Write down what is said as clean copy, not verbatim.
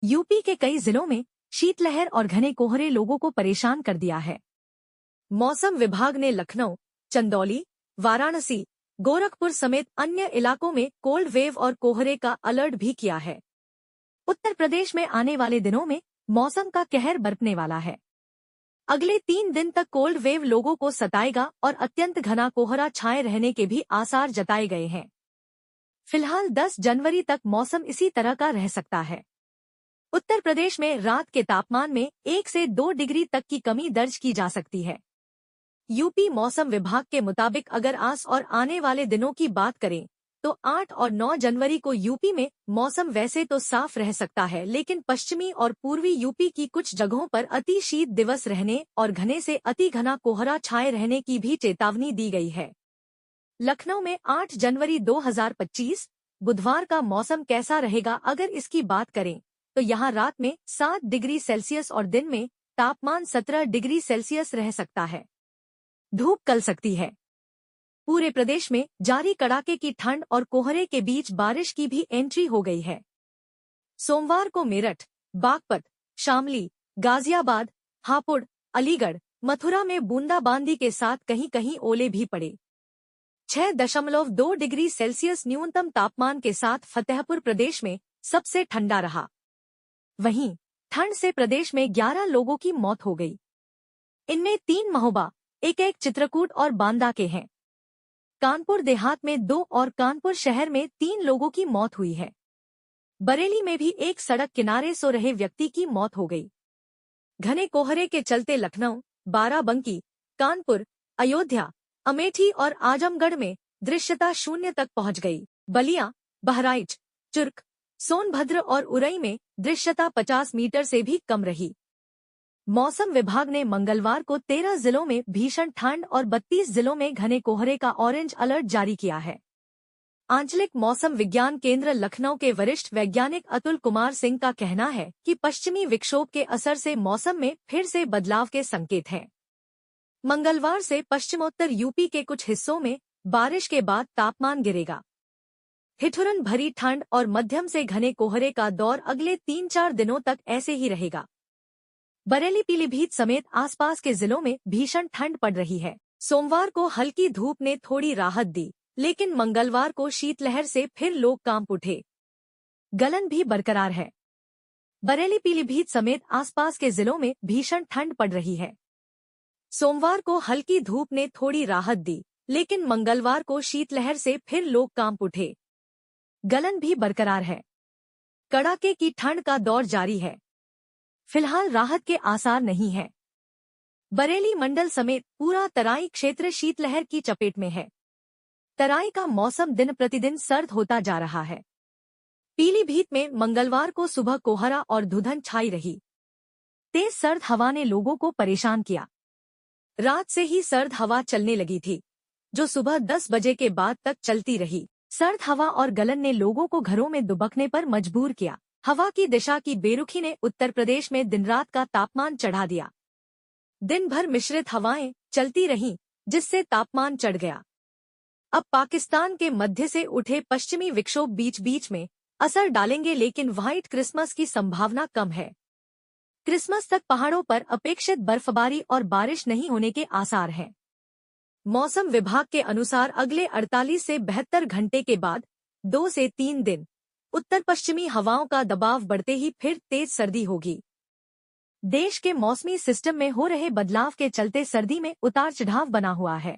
UP के कई जिलों में शीतलहर और घने कोहरे लोगों को परेशान कर दिया है। मौसम विभाग ने लखनऊ, चंदौली, वाराणसी, गोरखपुर समेत अन्य इलाकों में कोल्ड वेव और कोहरे का अलर्ट भी किया है। उत्तर प्रदेश में आने वाले दिनों में मौसम का कहर बरपने वाला है। अगले 3 दिन तक कोल्ड वेव लोगों को सताएगा और अत्यंत घना कोहरा छाए रहने के भी आसार जताए गए हैं। फिलहाल 10 जनवरी तक मौसम इसी तरह का रह सकता है। उत्तर प्रदेश में रात के तापमान में 1 से 2 डिग्री तक की कमी दर्ज की जा सकती है। यूपी मौसम विभाग के मुताबिक अगर आज और आने वाले दिनों की बात करें तो 8 और 9 जनवरी को यूपी में मौसम वैसे तो साफ रह सकता है, लेकिन पश्चिमी और पूर्वी यूपी की कुछ जगहों पर अति शीत दिवस रहने और घने से अति घना कोहरा छाए रहने की भी चेतावनी दी गई है। लखनऊ में 8 जनवरी 2025 बुधवार का मौसम कैसा रहेगा अगर इसकी बात करें तो यहाँ रात में 7 डिग्री सेल्सियस और दिन में तापमान 17 डिग्री सेल्सियस रह सकता है। धूप कल सकती है। पूरे प्रदेश में जारी कड़ाके की ठंड और कोहरे के बीच बारिश की भी एंट्री हो गई है। सोमवार को मेरठ, बागपत, शामली, गाजियाबाद, हापुड़, अलीगढ़, मथुरा में बूंदाबांदी के साथ कहीं कहीं ओले भी पड़े। 6.2 डिग्री सेल्सियस न्यूनतम तापमान के साथ फतेहपुर प्रदेश में सबसे ठंडा रहा। वहीं ठंड से प्रदेश में 11 लोगों की मौत हो गई। इनमें 3 महोबा, एक चित्रकूट और बांदा के हैं। कानपुर देहात में 2 और कानपुर शहर में 3 लोगों की मौत हुई है। बरेली में भी एक सड़क किनारे सो रहे व्यक्ति की मौत हो गई। घने कोहरे के चलते लखनऊ, बाराबंकी, कानपुर, अयोध्या, अमेठी और आजमगढ़ में दृश्यता 0 तक पहुंच गई। बलिया, बहराइच, चुर्क, सोनभद्र और उरई में दृश्यता 50 मीटर से भी कम रही। मौसम विभाग ने मंगलवार को 13 जिलों में भीषण ठंड और 32 जिलों में घने कोहरे का ऑरेंज अलर्ट जारी किया है। आंचलिक मौसम विज्ञान केंद्र लखनऊ के वरिष्ठ वैज्ञानिक अतुल कुमार सिंह का कहना है कि पश्चिमी विक्षोभ के असर से मौसम में फिर से बदलाव के संकेत हैं। मंगलवार से पश्चिमोत्तर यूपी के कुछ हिस्सों में बारिश के बाद तापमान गिरेगा। ठिठुरन भरी ठंड और मध्यम से घने कोहरे का दौर अगले 3-4 दिनों तक ऐसे ही रहेगा। बरेली, पीलीभीत समेत आसपास के जिलों में भीषण ठंड पड़ रही है। सोमवार को हल्की धूप ने थोड़ी राहत दी, लेकिन मंगलवार को शीतलहर से फिर लोग कांप उठे। गलन भी बरकरार है। बरेली, पीलीभीत समेत आसपास के जिलों में भीषण ठंड पड़ रही है। सोमवार को हल्की धूप ने थोड़ी राहत दी, लेकिन मंगलवार को शीतलहर से फिर लोग कांप उठे। गलन भी बरकरार है। कड़ाके की ठंड का दौर जारी है। फिलहाल राहत के आसार नहीं है। बरेली मंडल समेत पूरा तराई क्षेत्र शीतलहर की चपेट में है। तराई का मौसम दिन प्रतिदिन सर्द होता जा रहा है। पीलीभीत में मंगलवार को सुबह कोहरा और धुंधन छाई रही। तेज सर्द हवा ने लोगों को परेशान किया। रात से ही सर्द हवा चलने लगी थी, जो सुबह 10 बजे के बाद तक चलती रही। सर्द हवा और गलन ने लोगों को घरों में दुबकने पर मजबूर किया। हवा की दिशा की बेरुखी ने उत्तर प्रदेश में दिन रात का तापमान चढ़ा दिया। दिन भर मिश्रित हवाएं चलती रहीं, जिससे तापमान चढ़ गया। अब पाकिस्तान के मध्य से उठे पश्चिमी विक्षोभ बीच बीच में असर डालेंगे, लेकिन व्हाइट क्रिसमस की संभावना कम है। क्रिसमस तक पहाड़ों पर अपेक्षित बर्फबारी और बारिश नहीं होने के आसार हैं। मौसम विभाग के अनुसार अगले 48 से 72 घंटे के बाद 2 से 3 दिन उत्तर पश्चिमी हवाओं का दबाव बढ़ते ही फिर तेज सर्दी होगी। देश के मौसमी सिस्टम में हो रहे बदलाव के चलते सर्दी में उतार चढ़ाव बना हुआ है।